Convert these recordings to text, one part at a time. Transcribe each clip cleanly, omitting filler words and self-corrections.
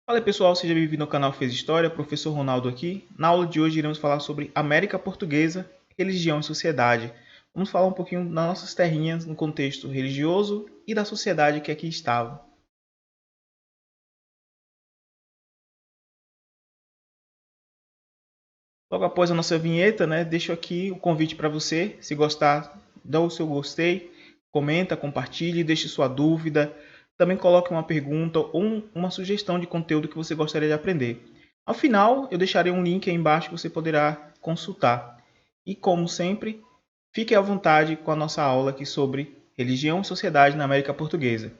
Fala aí, pessoal, seja bem-vindo ao canal Fez História, professor Ronaldo aqui. Na aula de hoje iremos falar sobre América Portuguesa, religião e sociedade. Vamos falar um pouquinho das nossas terrinhas no contexto religioso e da sociedade que aqui estava. Logo após a nossa vinheta, deixo aqui o convite para você. Se gostar, dá o seu gostei, comenta, compartilhe, deixe sua dúvida. Também coloque uma pergunta ou uma sugestão de conteúdo que você gostaria de aprender. Ao final, eu deixarei um link aí embaixo que você poderá consultar. E como sempre, fique à vontade com a nossa aula aqui sobre religião e sociedade na América Portuguesa.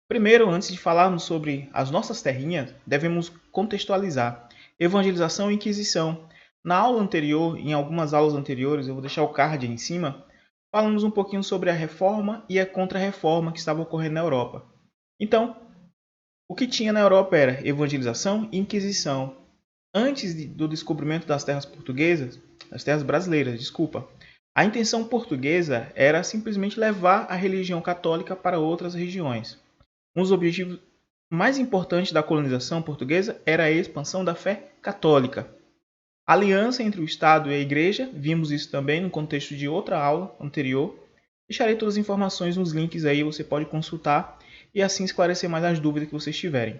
Primeiro, antes de falarmos sobre as nossas terrinhas, devemos contextualizar evangelização e inquisição. Na aula anterior, em algumas aulas anteriores, eu vou deixar o card aí em cima, falamos um pouquinho sobre a reforma e a contra-reforma que estava ocorrendo na Europa. Então, o que tinha na Europa era evangelização e inquisição. Antes do descobrimento das terras portuguesas, das terras brasileiras, desculpa, a intenção portuguesa era simplesmente levar a religião católica para outras regiões. Um dos objetivos mais importantes da colonização portuguesa era a expansão da fé católica. A aliança entre o Estado e a Igreja, vimos isso também no contexto de outra aula anterior. Deixarei todas as informações nos links aí, você pode consultar e assim esclarecer mais as dúvidas que vocês tiverem.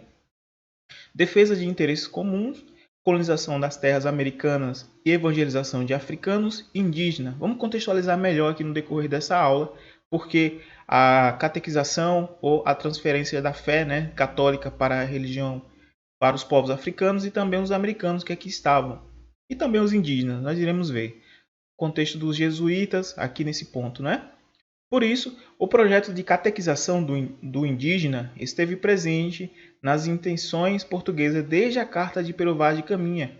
Defesa de interesses comuns, colonização das terras americanas e evangelização de africanos e indígenas. Vamos contextualizar melhor aqui no decorrer dessa aula, porque a catequização ou a transferência da fé católica para a religião para os povos africanos e também os americanos que aqui estavam. E também os indígenas, nós iremos ver. O contexto dos jesuítas aqui nesse ponto, Por isso, o projeto de catequização do indígena esteve presente nas intenções portuguesas desde a Carta de Pero Vaz de Caminha.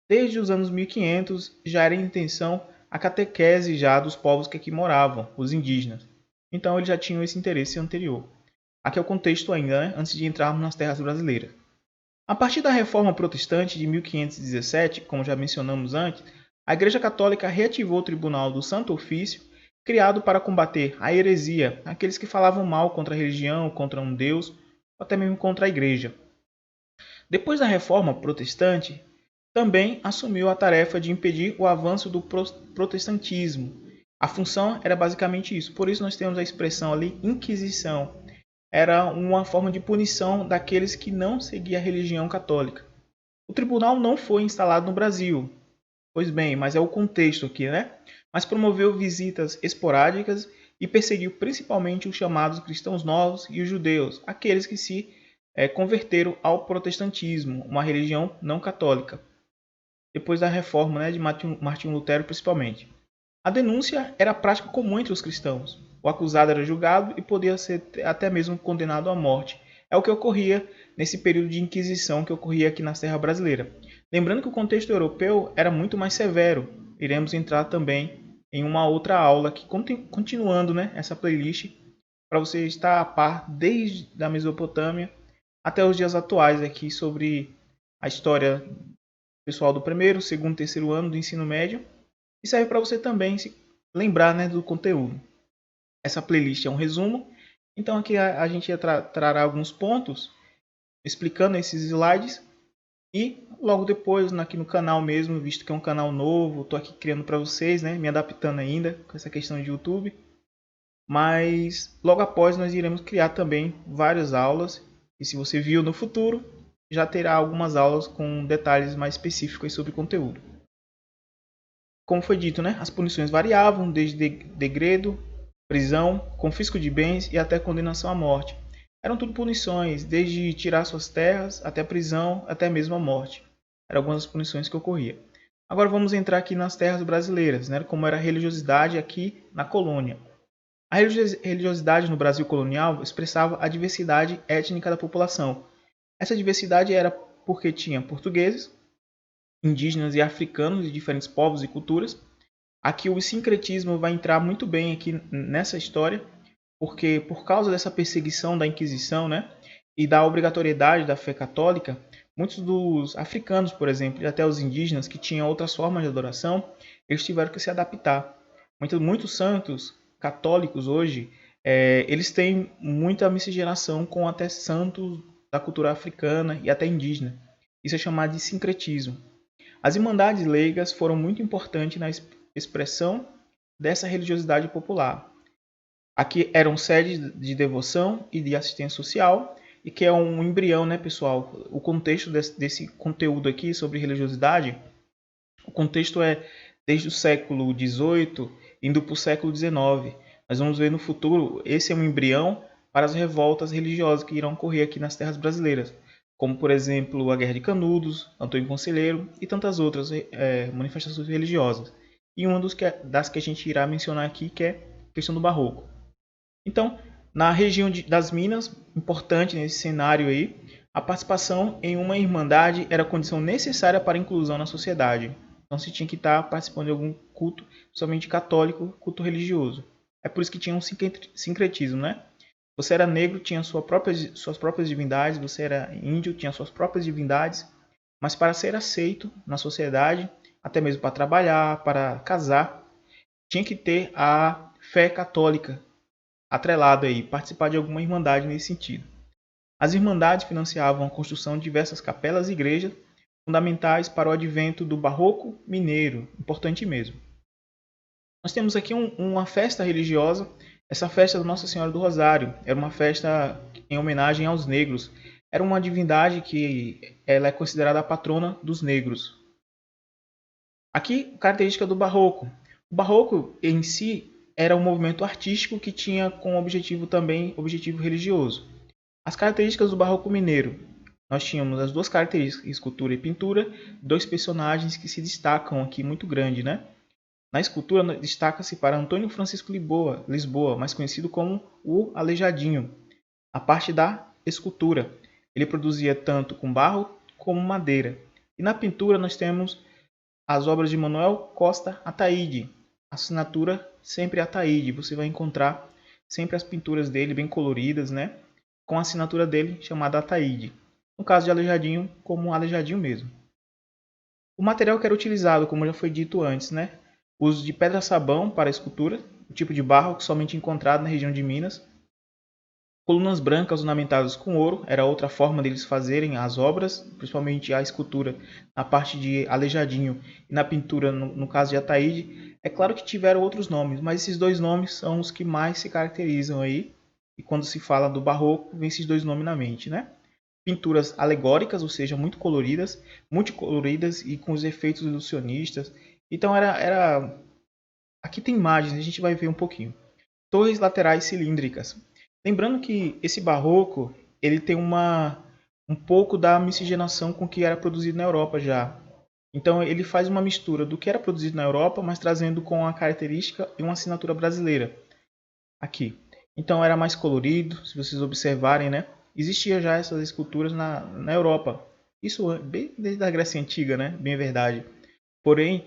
Desde os anos 1500 já era intenção a catequese já dos povos que aqui moravam, os indígenas. Então eles já tinham esse interesse anterior. Aqui é o contexto ainda, antes de entrarmos nas terras brasileiras. A partir da Reforma Protestante de 1517, como já mencionamos antes, a Igreja Católica reativou o Tribunal do Santo Ofício, criado para combater a heresia, aqueles que falavam mal contra a religião, contra um Deus, ou até mesmo contra a Igreja. Depois da Reforma Protestante, também assumiu a tarefa de impedir o avanço do protestantismo. A função era basicamente isso, por isso nós temos a expressão ali Inquisição. Era uma forma de punição daqueles que não seguiam a religião católica. O tribunal não foi instalado no Brasil, pois bem, mas é o contexto aqui, Mas promoveu visitas esporádicas e perseguiu principalmente os chamados cristãos novos e os judeus, aqueles que se converteram ao protestantismo, uma religião não católica, depois da reforma de Martinho Lutero principalmente. A denúncia era prática comum entre os cristãos. O acusado era julgado e podia ser até mesmo condenado à morte. É o que ocorria nesse período de Inquisição que ocorria aqui na terra brasileira. Lembrando que o contexto europeu era muito mais severo. Iremos entrar também em uma outra aula aqui, continuando essa playlist, para você estar a par desde a Mesopotâmia até os dias atuais aqui sobre a história pessoal do primeiro, segundo, terceiro ano do ensino médio. E serve para você também se lembrar do conteúdo. Essa playlist é um resumo, então aqui a gente trará alguns pontos explicando esses slides e logo depois aqui no canal mesmo, visto que é um canal novo, estou aqui criando para vocês, me adaptando ainda com essa questão de YouTube. Mas logo após nós iremos criar também várias aulas e se você viu no futuro, já terá algumas aulas com detalhes mais específicos sobre o conteúdo. Como foi dito, as punições variavam desde degredo, prisão, confisco de bens e até condenação à morte. Eram tudo punições, desde tirar suas terras, até prisão, até mesmo a morte. Eram algumas das punições que ocorriam. Agora vamos entrar aqui nas terras brasileiras, como era a religiosidade aqui na colônia. A religiosidade no Brasil colonial expressava a diversidade étnica da população. Essa diversidade era porque tinha portugueses, indígenas e africanos de diferentes povos e culturas. Aqui o sincretismo vai entrar muito bem aqui nessa história, porque por causa dessa perseguição da Inquisição, e da obrigatoriedade da fé católica, muitos dos africanos, por exemplo, e até os indígenas que tinham outras formas de adoração, eles tiveram que se adaptar. Muitos santos católicos hoje, eles têm muita miscigenação com até santos da cultura africana e até indígena. Isso é chamado de sincretismo. As irmandades leigas foram muito importantes na expressão dessa religiosidade popular. Aqui eram sedes de devoção e de assistência social, e que é um embrião, né, pessoal? O contexto desse conteúdo aqui sobre religiosidade, o contexto é desde o século XVIII, indo para o século XIX. Nós vamos ver no futuro, esse é um embrião para as revoltas religiosas que irão ocorrer aqui nas terras brasileiras, como, por exemplo, a Guerra de Canudos, Antônio Conselheiro e tantas outras manifestações religiosas. E uma das que a gente irá mencionar aqui, que é a questão do Barroco. Então, na região das Minas, importante nesse cenário aí, a participação em uma irmandade era condição necessária para a inclusão na sociedade. Então, se tinha que estar participando de algum culto, somente católico, culto religioso. É por isso que tinha um sincretismo, né? Você era negro, tinha suas próprias divindades, você era índio, tinha suas próprias divindades, mas para ser aceito na sociedade, até mesmo para trabalhar, para casar, tinha que ter a fé católica atrelada aí, participar de alguma irmandade nesse sentido. As irmandades financiavam a construção de diversas capelas e igrejas, fundamentais para o advento do barroco mineiro, importante mesmo. Nós temos aqui uma festa religiosa, essa festa da Nossa Senhora do Rosário, era uma festa em homenagem aos negros, era uma divindade que ela é considerada a patrona dos negros. Aqui, característica do barroco. O barroco em si era um movimento artístico que tinha como objetivo também objetivo religioso. As características do barroco mineiro. Nós tínhamos as duas características, escultura e pintura, dois personagens que se destacam aqui muito grande, né? Na escultura destaca-se para Antônio Francisco Lisboa, mais conhecido como o Aleijadinho. A parte da escultura, ele produzia tanto com barro como madeira. E na pintura nós temos as obras de Manuel Costa Ataíde, assinatura sempre Ataíde. Você vai encontrar sempre as pinturas dele bem coloridas, né? Com a assinatura dele chamada Ataíde. No caso de Aleijadinho, como Aleijadinho mesmo. O material que era utilizado, como já foi dito antes, né? O uso de pedra-sabão para a escultura, o tipo de barro que somente encontrado na região de Minas. Colunas brancas ornamentadas com ouro, era outra forma deles fazerem as obras, principalmente a escultura na parte de Aleijadinho e na pintura, no caso de Ataíde. É claro que tiveram outros nomes, mas esses dois nomes são os que mais se caracterizam aí. E quando se fala do barroco, vem esses dois nomes na mente, né? Pinturas alegóricas, ou seja, muito coloridas, multicoloridas e com os efeitos ilusionistas. Então aqui tem imagens, a gente vai ver um pouquinho. Torres laterais cilíndricas. Lembrando que esse barroco, ele tem um pouco da miscigenação com o que era produzido na Europa já. Então ele faz uma mistura do que era produzido na Europa, mas trazendo com a característica e uma assinatura brasileira. Aqui. Então era mais colorido, se vocês observarem, né? Existia já essas esculturas na Europa. Isso bem desde a Grécia Antiga, né? Bem verdade. Porém,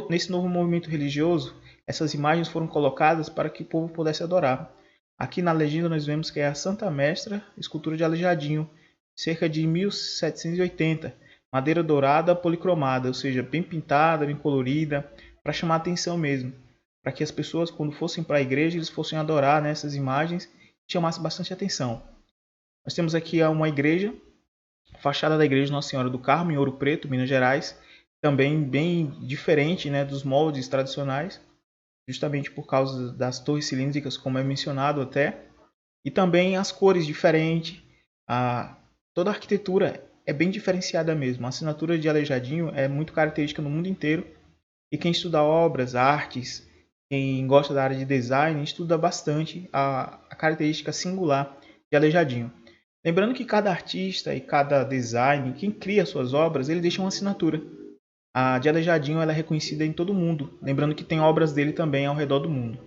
nesse novo movimento religioso, essas imagens foram colocadas para que o povo pudesse adorar. Aqui na legenda nós vemos que é a Santa Mestra, escultura de Aleijadinho, cerca de 1780, madeira dourada policromada, ou seja, bem pintada, bem colorida, para chamar a atenção mesmo, para que as pessoas quando fossem para a igreja eles fossem adorar nessas imagens e chamasse bastante atenção. Nós temos aqui uma igreja, fachada da igreja Nossa Senhora do Carmo, em Ouro Preto, Minas Gerais, também bem diferente, né, dos moldes tradicionais, justamente por causa das torres cilíndricas, como é mencionado até, e também as cores diferentes, toda a arquitetura é bem diferenciada mesmo. A assinatura de Aleijadinho é muito característica no mundo inteiro, e quem estuda obras, artes, quem gosta da área de design, estuda bastante a característica singular de Aleijadinho. Lembrando que cada artista e cada design, quem cria suas obras, ele deixa uma assinatura. A de Aleijadinho ela é reconhecida em todo o mundo, lembrando que tem obras dele também ao redor do mundo.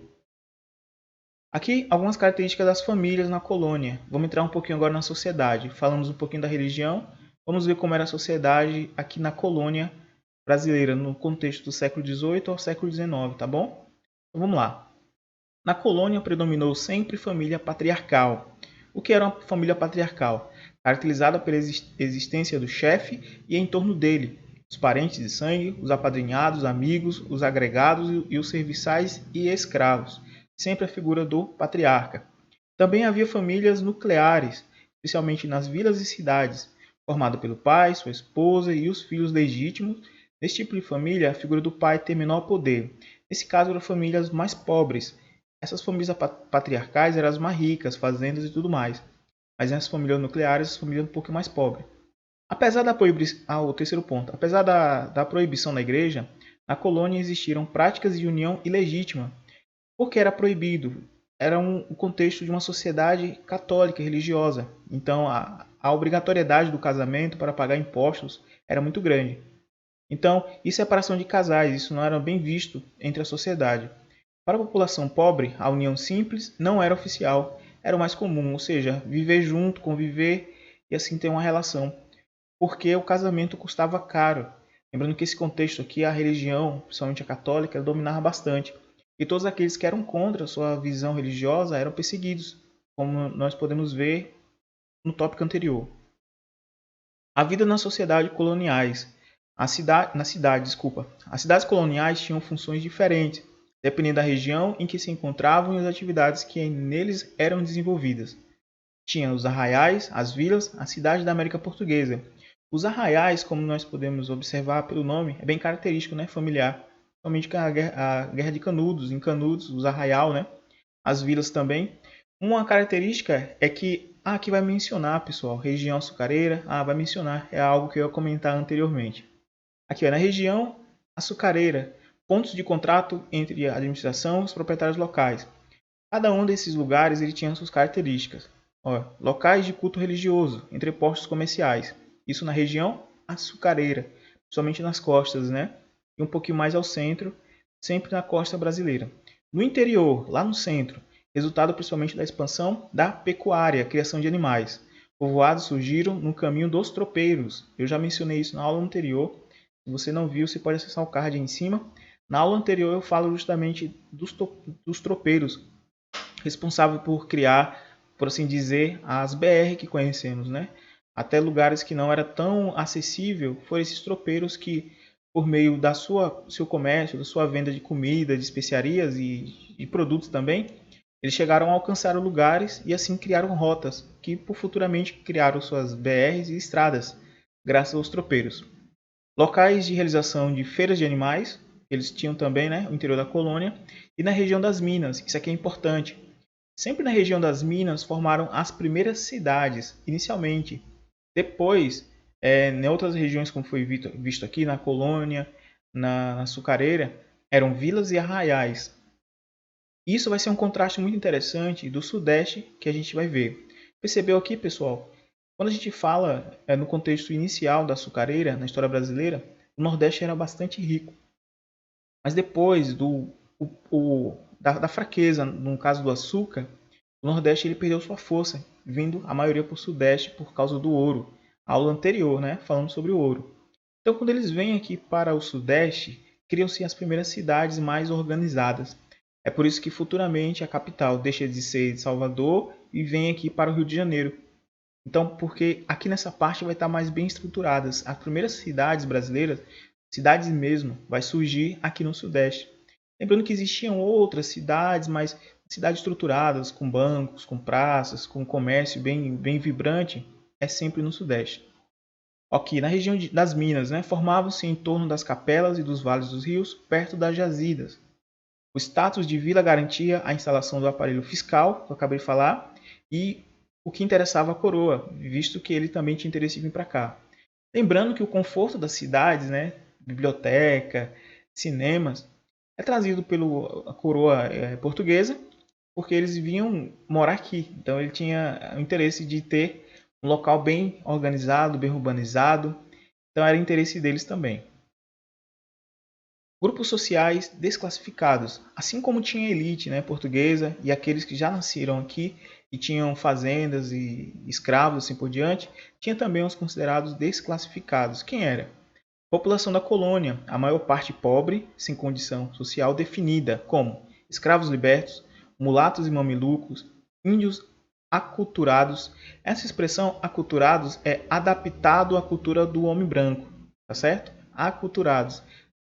Aqui algumas características das famílias na colônia. Vamos entrar um pouquinho agora na sociedade. Falamos um pouquinho da religião, vamos ver como era a sociedade aqui na colônia brasileira, no contexto do século XVIII ao século XIX, tá bom? Então vamos lá. Na colônia predominou sempre família patriarcal. O que era uma família patriarcal? Caracterizada pela existência do chefe e em torno dele, os parentes de sangue, os apadrinhados, amigos, os agregados e os serviçais e escravos, sempre a figura do patriarca. Também havia famílias nucleares, especialmente nas vilas e cidades, formado pelo pai, sua esposa e os filhos legítimos. Nesse tipo de família, a figura do pai tem menor poder. Nesse caso, eram famílias mais pobres. Essas famílias patriarcais eram as mais ricas, fazendas e tudo mais. Mas nessas famílias nucleares, as famílias um pouco mais pobres. Apesar da proibição, o terceiro ponto, apesar da proibição da igreja, na colônia existiram práticas de união ilegítima, porque era proibido. Era o contexto de uma sociedade católica religiosa. Então, a obrigatoriedade do casamento para pagar impostos era muito grande. Então, e separação de casais, isso não era bem visto entre a sociedade. Para a população pobre, a união simples não era oficial, era o mais comum, ou seja, viver junto, conviver e assim ter uma relação, porque o casamento custava caro. Lembrando que esse contexto aqui, a religião, principalmente a católica, dominava bastante. E todos aqueles que eram contra a sua visão religiosa eram perseguidos, como nós podemos ver no tópico anterior. A vida nas sociedades coloniais. As cidades coloniais tinham funções diferentes, dependendo da região em que se encontravam e as atividades que neles eram desenvolvidas. Tinha os arraiais, as vilas, a cidade da América Portuguesa. Os arraiais, como nós podemos observar pelo nome, é bem característico, né, familiar. Somente a Guerra de Canudos, em Canudos, os arraial, né, as vilas também. Uma característica é que aqui vai mencionar, pessoal, região açucareira, vai mencionar, é algo que eu ia comentar anteriormente. Aqui, na região açucareira, pontos de contrato entre a administração e os proprietários locais. Cada um desses lugares ele tinha suas características. Locais de culto religioso, entrepostos comerciais. Isso na região açucareira, somente nas costas, né? E um pouquinho mais ao centro, sempre na costa brasileira. No interior, lá no centro, resultado principalmente da expansão da pecuária, criação de animais. Povoados surgiram no caminho dos tropeiros. Eu já mencionei isso na aula anterior. Se você não viu, você pode acessar o card aí em cima. Na aula anterior eu falo justamente dos tropeiros, responsável por criar, por assim dizer, as BR que conhecemos, né? Até lugares que não era tão acessível, foram esses tropeiros que, por meio da seu comércio, da sua venda de comida, de especiarias e produtos também, eles chegaram a alcançar lugares e assim criaram rotas, que por futuramente criaram suas BRs e estradas, graças aos tropeiros. Locais de realização de feiras de animais, eles tinham também, né, no interior da colônia, e na região das minas, isso aqui é importante. Sempre na região das minas formaram as primeiras cidades, inicialmente. Depois, em outras regiões, como foi visto aqui, na colônia, na açucareira, eram vilas e arraiais. Isso vai ser um contraste muito interessante do Sudeste que a gente vai ver. Percebeu aqui, pessoal? Quando a gente fala no contexto inicial da açucareira, na história brasileira, o Nordeste era bastante rico. Mas depois da fraqueza, no caso do açúcar, o Nordeste ele perdeu sua força, vindo a maioria para o Sudeste por causa do ouro. A aula anterior, né, falando sobre o ouro. Então, quando eles vêm aqui para o Sudeste, criam-se as primeiras cidades mais organizadas. É por isso que futuramente a capital deixa de ser de Salvador e vem aqui para o Rio de Janeiro. Então, porque aqui nessa parte vai estar mais bem estruturadas. As primeiras cidades brasileiras, cidades mesmo, vai surgir aqui no Sudeste. Lembrando que existiam outras cidades, mas cidades estruturadas, com bancos, com praças, com comércio bem vibrante, é sempre no Sudeste. Aqui na região das Minas, né, formavam-se em torno das capelas e dos vales dos rios, perto das jazidas. O status de vila garantia a instalação do aparelho fiscal, que eu acabei de falar, e o que interessava a coroa, visto que ele também tinha interesse em vir para cá. Lembrando que o conforto das cidades, né, biblioteca, cinemas, é trazido pela coroa portuguesa, porque eles vinham morar aqui. Então ele tinha o interesse de ter um local bem organizado, bem urbanizado. Então era interesse deles também. Grupos sociais desclassificados, assim como tinha a elite, né, portuguesa e aqueles que já nasceram aqui e tinham fazendas e escravos assim por diante, tinha também os considerados desclassificados. Quem era? População da colônia, a maior parte pobre, sem condição social definida, como escravos libertos, mulatos e mamelucos, índios aculturados. Essa expressão aculturados é adaptado à cultura do homem branco, tá certo? Aculturados,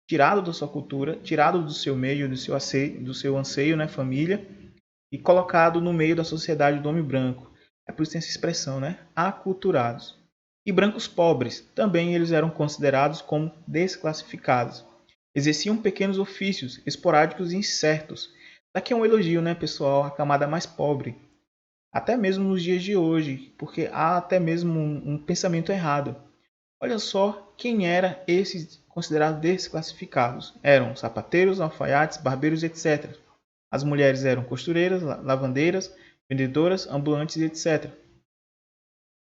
tirado da sua cultura, tirado do seu meio, do seu anseio, né, família, e colocado no meio da sociedade do homem branco. É por isso que tem essa expressão, né? Aculturados. E brancos pobres, também eles eram considerados como desclassificados. Exerciam pequenos ofícios, esporádicos e incertos. Daqui é um elogio, né, pessoal? A camada mais pobre. Até mesmo nos dias de hoje, porque há até mesmo um pensamento errado. Olha só quem era esses considerados desclassificados. Eram sapateiros, alfaiates, barbeiros, etc. As mulheres eram costureiras, lavandeiras, vendedoras, ambulantes, etc.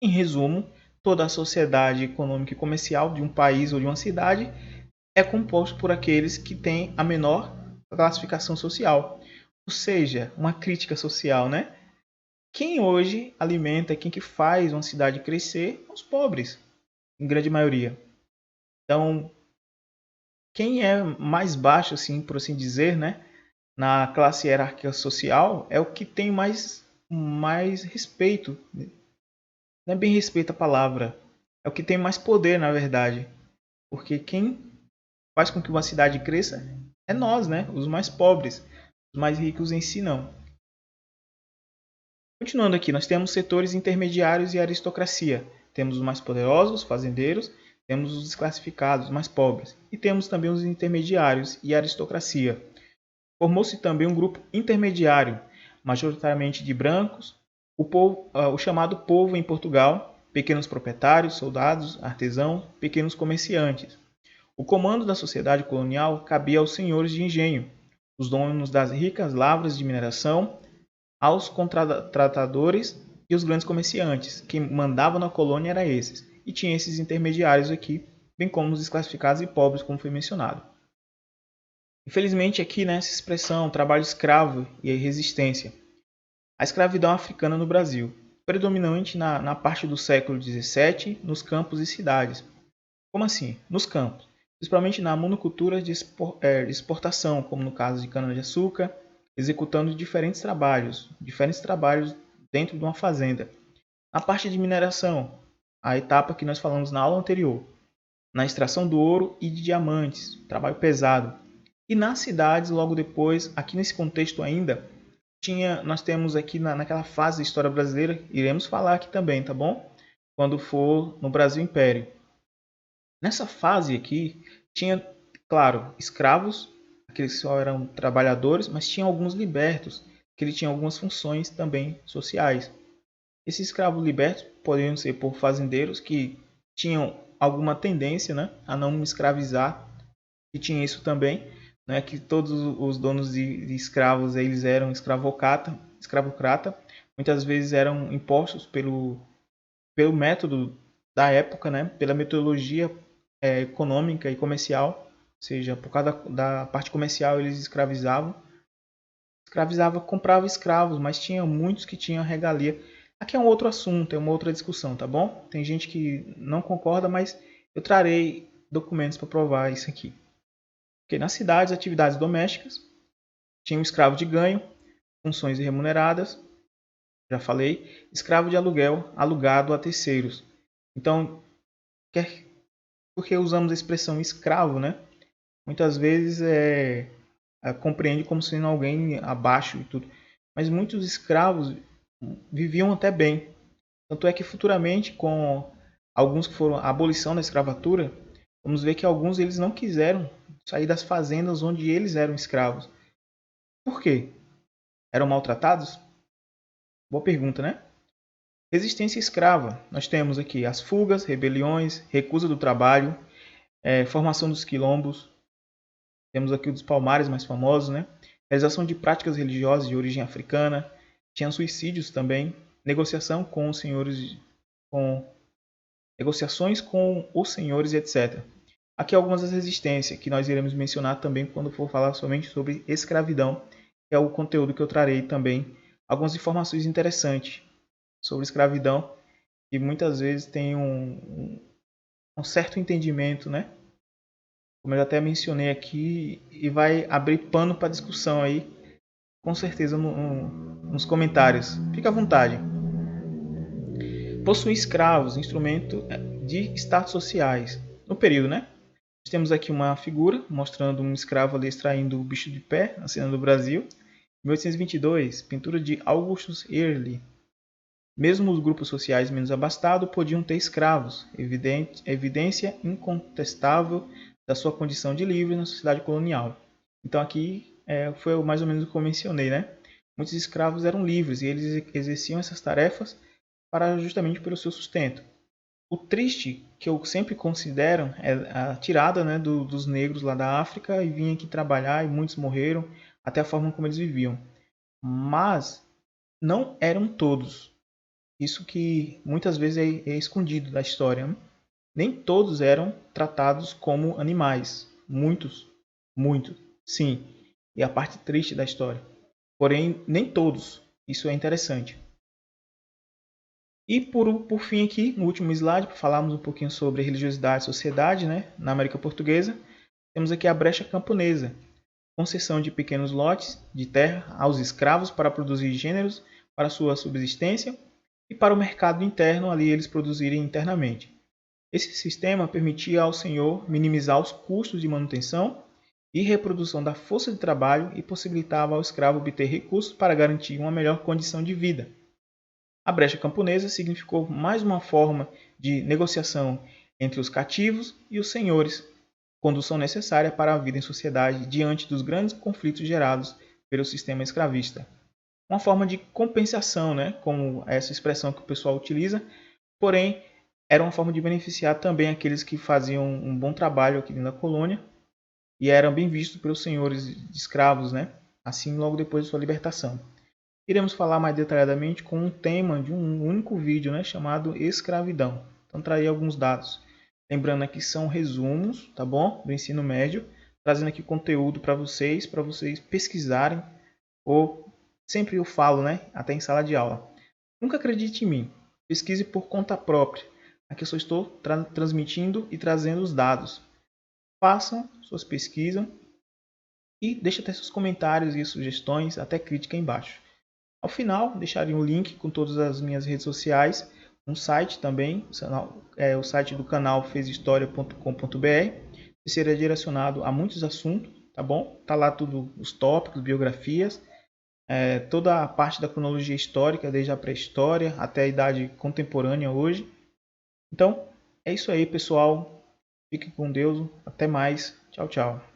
Em resumo, toda a sociedade econômica e comercial de um país ou de uma cidade é composto por aqueles que têm a menor classificação social. Ou seja, uma crítica social, né? Quem hoje alimenta, quem que faz uma cidade crescer? Os pobres, em grande maioria. Então, quem é mais baixo, assim, por assim dizer, né, na classe hierárquica social, é o que tem mais respeito. Não é bem respeito a palavra, é o que tem mais poder, na verdade. Porque quem faz com que uma cidade cresça é nós, né, os mais pobres. Os mais ricos em si não. Continuando aqui, nós temos setores intermediários e aristocracia. Temos os mais poderosos, fazendeiros, temos os desclassificados, os mais pobres, e temos também os intermediários e aristocracia. Formou-se também um grupo intermediário, majoritariamente de brancos, o chamado povo em Portugal, pequenos proprietários, soldados, artesãos, pequenos comerciantes. O comando da sociedade colonial cabia aos senhores de engenho, os donos das ricas lavras de mineração, aos contratadores e os grandes comerciantes. Quem mandava na colônia era esses. E tinha esses intermediários aqui, bem como os desclassificados e pobres, como foi mencionado. Infelizmente aqui, né, essa expressão trabalho escravo e resistência. A escravidão africana no Brasil, predominante na parte do século XVII, nos campos e cidades. Como assim? Nos campos. Principalmente na monocultura de exportação, como no caso de cana-de-açúcar, executando diferentes trabalhos dentro de uma fazenda. Na parte de mineração, a etapa que nós falamos na aula anterior, na extração do ouro e de diamantes, trabalho pesado. E nas cidades, logo depois, aqui nesse contexto ainda, nós temos aqui naquela fase da história brasileira, iremos falar aqui também, tá bom? Quando for no Brasil Império. Nessa fase aqui, tinha, claro, escravos, aqueles que só eram trabalhadores, mas tinha alguns libertos, que ele tinha algumas funções também sociais. Esses escravos libertos poderiam ser por fazendeiros que tinham alguma tendência, né, a não escravizar, e tinha isso também, né, que todos os donos de escravos eles eram escravocrata, muitas vezes eram impostos pelo método da época, né, pela metodologia econômica e comercial, ou seja, por causa da parte comercial eles comprava escravos, mas tinha muitos que tinham regalia. Aqui é um outro assunto, é uma outra discussão, tá bom? Tem gente que não concorda, mas eu trarei documentos para provar isso aqui. Porque nas cidades, atividades domésticas, tinha um escravo de ganho, funções remuneradas, já falei, escravo de aluguel, alugado a terceiros. Então, porque usamos a expressão escravo, né? Muitas vezes compreende como sendo alguém abaixo e tudo. Mas muitos escravos viviam até bem. Tanto é que futuramente, com alguns que foram a abolição da escravatura, vamos ver que alguns eles não quiseram sair das fazendas onde eles eram escravos. Por quê? Eram maltratados? Boa pergunta, né? Resistência escrava. Nós temos aqui as fugas, rebeliões, recusa do trabalho, formação dos quilombos. Temos aqui os palmares mais famosos, né? Realização de práticas religiosas de origem africana. Tinha suicídios também. Negociações com os senhores, etc. Aqui algumas das resistências que nós iremos mencionar também quando for falar somente sobre escravidão, que é o conteúdo que eu trarei também. Algumas informações interessantes sobre escravidão que muitas vezes tem um certo entendimento, né? Como eu já até mencionei aqui, e vai abrir pano para discussão aí, com certeza nos comentários. Fica à vontade. Possuir escravos, instrumento de status sociais. No período, né? Nós temos aqui uma figura mostrando um escravo ali extraindo o bicho de pé na cena do Brasil. 1822, pintura de Augustus Early. Mesmo os grupos sociais menos abastados podiam ter escravos, evidência incontestável da sua condição de livre na sociedade colonial. Então aqui foi mais ou menos o que eu mencionei, né? Muitos escravos eram livres e eles exerciam essas tarefas para justamente pelo seu sustento. O triste, que eu sempre considero, é a tirada, né, dos negros lá da África e vinham aqui trabalhar e muitos morreram, até a forma como eles viviam. Mas não eram todos. Isso que muitas vezes é escondido da história, né? Nem todos eram tratados como animais. Muitos, sim. E a parte triste da história. Porém, nem todos. Isso é interessante. E por fim aqui, no último slide, para falarmos um pouquinho sobre religiosidade e sociedade, né, na América Portuguesa, temos aqui a brecha camponesa, concessão de pequenos lotes de terra aos escravos para produzir gêneros para sua subsistência e para o mercado interno ali eles produzirem internamente. Esse sistema permitia ao senhor minimizar os custos de manutenção e reprodução da força de trabalho e possibilitava ao escravo obter recursos para garantir uma melhor condição de vida. A brecha camponesa significou mais uma forma de negociação entre os cativos e os senhores, condução necessária para a vida em sociedade diante dos grandes conflitos gerados pelo sistema escravista. Uma forma de compensação, né, como essa expressão que o pessoal utiliza, porém era uma forma de beneficiar também aqueles que faziam um bom trabalho aqui dentro da colônia e eram bem vistos pelos senhores de escravos, né, assim logo depois de sua libertação. Iremos falar mais detalhadamente com um tema de um único vídeo, né, chamado escravidão. Então traí alguns dados. Lembrando aqui são resumos, tá bom? Do ensino médio, trazendo aqui conteúdo para vocês pesquisarem, ou sempre eu falo, né, até em sala de aula. Nunca acredite em mim, pesquise por conta própria. Aqui eu só estou transmitindo e trazendo os dados. Façam suas pesquisas e deixem até seus comentários e sugestões, até crítica aí embaixo. Ao final, deixarei um link com todas as minhas redes sociais, um site também, o site do canal fezhistoria.com.br, que será direcionado a muitos assuntos, tá bom? Tá lá tudo, os tópicos, biografias, toda a parte da cronologia histórica, desde a pré-história até a idade contemporânea hoje. Então, é isso aí, pessoal. Fiquem com Deus. Até mais. Tchau, tchau.